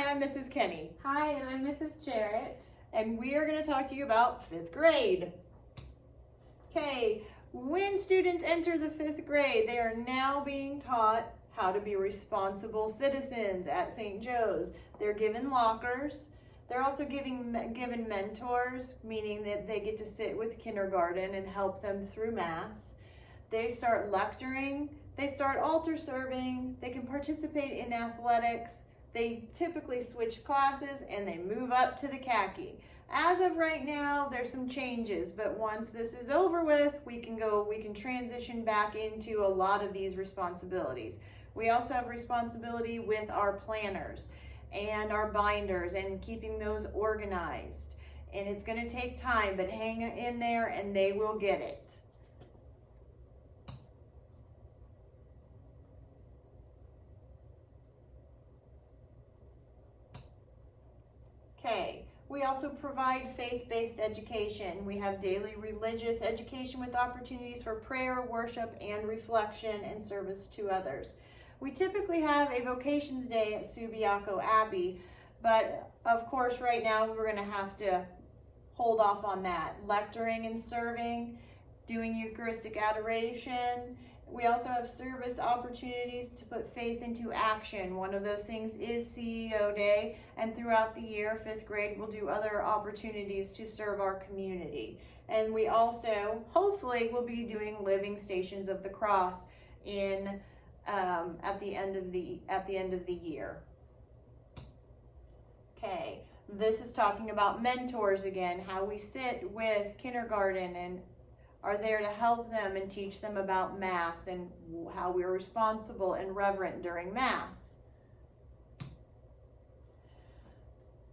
I'm Mrs. Kenny. Hi, and I'm Mrs. Jarrett. And we are going to talk to you about 5th grade. Okay, when students enter the 5th grade, they are now being taught how to be responsible citizens at St. Joe's. They're given lockers. They're also given mentors, meaning that they get to sit with kindergarten and help them through Mass. They start lecturing. They start altar serving. They can participate in athletics. They typically switch classes and they move up to the khaki. As of right now, there's some changes, but once this is over with, we can transition back into a lot of these responsibilities. We also have responsibility with our planners and our binders and keeping those organized. And it's going to take time, but hang in there and they will get it. Okay, we also provide faith-based education. We have daily religious education with opportunities for prayer, worship, and reflection and service to others. We typically have a vocations day at Subiaco Abbey, but of course right now we're going to have to hold off on that. Lecturing and serving, doing Eucharistic adoration. We also have service opportunities to put faith into action. One of those things is CEO Day, and throughout the year, 5th grade will do other opportunities to serve our community. And we also, hopefully, will be doing Living Stations of the Cross in at the end of the year. Okay, this is talking about mentors again, how we sit with kindergarten and are there to help them and teach them about Mass and how we're responsible and reverent during Mass.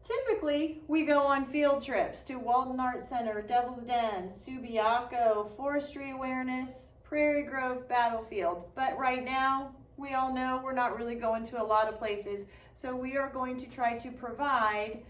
Typically, we go on field trips to Walton Arts Center, Devil's Den, Subiaco, Forestry Awareness, Prairie Grove, Battlefield. But right now, we all know we're not really going to a lot of places, so we are going to try to provide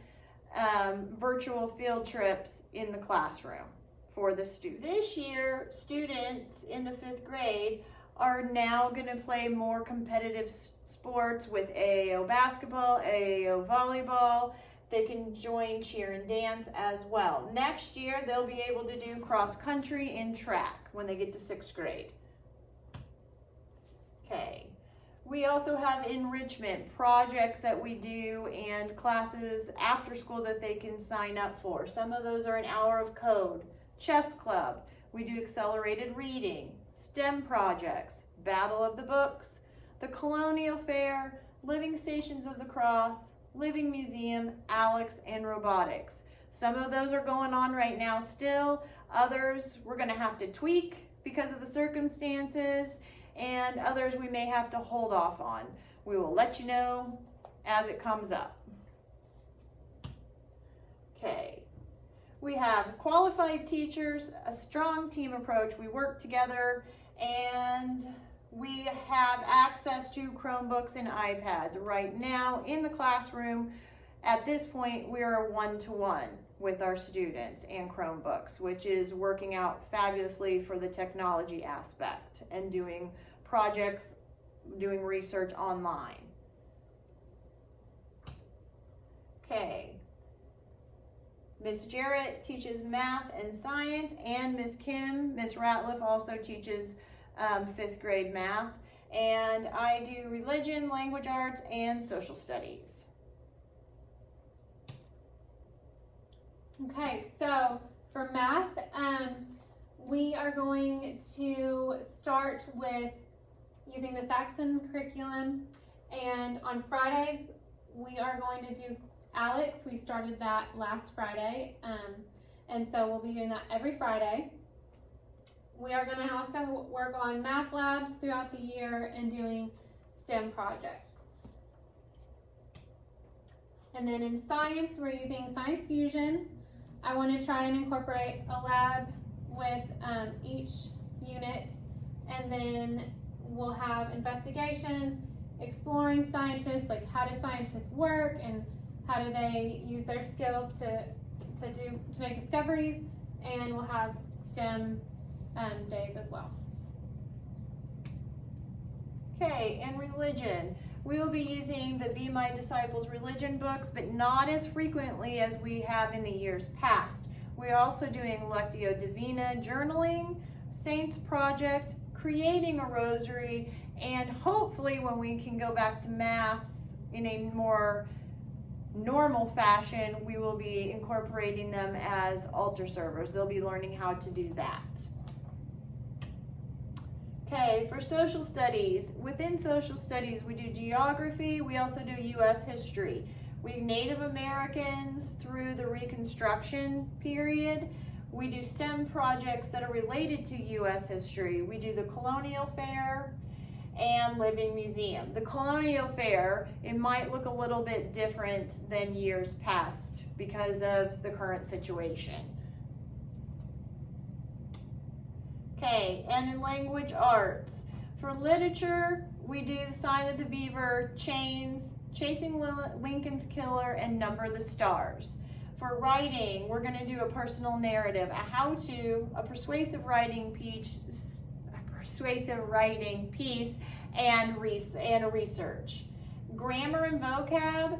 virtual field trips in the classroom for the students. This year, students in the 5th grade are now going to play more competitive sports with AAO basketball, AAO volleyball. They can join cheer and dance as well. Next year, they'll be able to do cross country and track when they get to 6th grade. Okay. We also have enrichment projects that we do and classes after school that they can sign up for. Some of those are an hour of code, chess club. We do accelerated reading, STEM projects, Battle of the Books, the Colonial Fair, Living Stations of the Cross, Living Museum, Alex, and robotics. Some of those are going on right now still. Others we're going to have to tweak because of the circumstances, and others we may have to hold off on. We will let you know as it comes up. Okay. We have qualified teachers, a strong team approach. We work together, and we have access to Chromebooks and iPads. Right now in the classroom, at this point, we are one-to-one with our students and Chromebooks, which is working out fabulously for the technology aspect and doing projects, doing research online. Okay. Miss Jarrett teaches math and science, and Miss Ratliff also teaches 5th grade math, and I do religion, language arts, and social studies. Okay, so for math, we are going to start with using the Saxon curriculum, and on Fridays we are going to do Alex. We started that last Friday, and so we'll be doing that every Friday. We are going to also work on math labs throughout the year and doing STEM projects. And then in science, we're using Science Fusion. I want to try and incorporate a lab with each unit, and then we'll have investigations, exploring scientists, like how do scientists work and how do they use their skills to make discoveries, and we'll have STEM days as well. Okay, and religion. We will be using the Be My Disciples religion books, but not as frequently as we have in the years past. We are also doing Lectio Divina journaling, Saints Project, creating a rosary, and hopefully when we can go back to Mass in a more normal fashion, we will be incorporating them as altar servers. They'll be learning how to do that. Okay, for social studies, within social studies we do geography, we also do U.S. history. We do Native Americans through the Reconstruction period. We do STEM projects that are related to U.S. history. We do the Colonial Fair and Living Museum. The Colonial Fair, it might look a little bit different than years past because of the current situation. Okay, and in language arts, for literature, we do The Sign of the Beaver, Chains, Chasing Lincoln's Killer, and Number the Stars. For writing, we're going to do a personal narrative, a how-to, a persuasive writing piece, and a research. Grammar and vocab.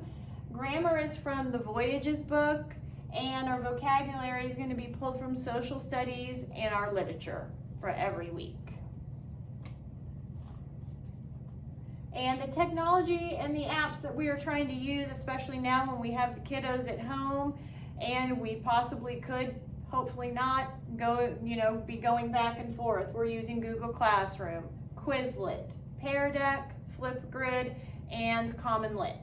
Grammar is from the Voyages book, and our vocabulary is going to be pulled from social studies and our literature for every week. And the technology and the apps that we are trying to use, especially now when we have the kiddos at home, and we possibly could, hopefully not, be going back and forth. We're using Google Classroom, Quizlet, Pear Deck, Flipgrid, and Common Lit.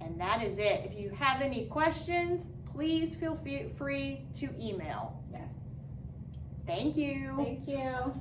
And that is it. If you have any questions, please feel free to email. Yes. Thank you. Thank you.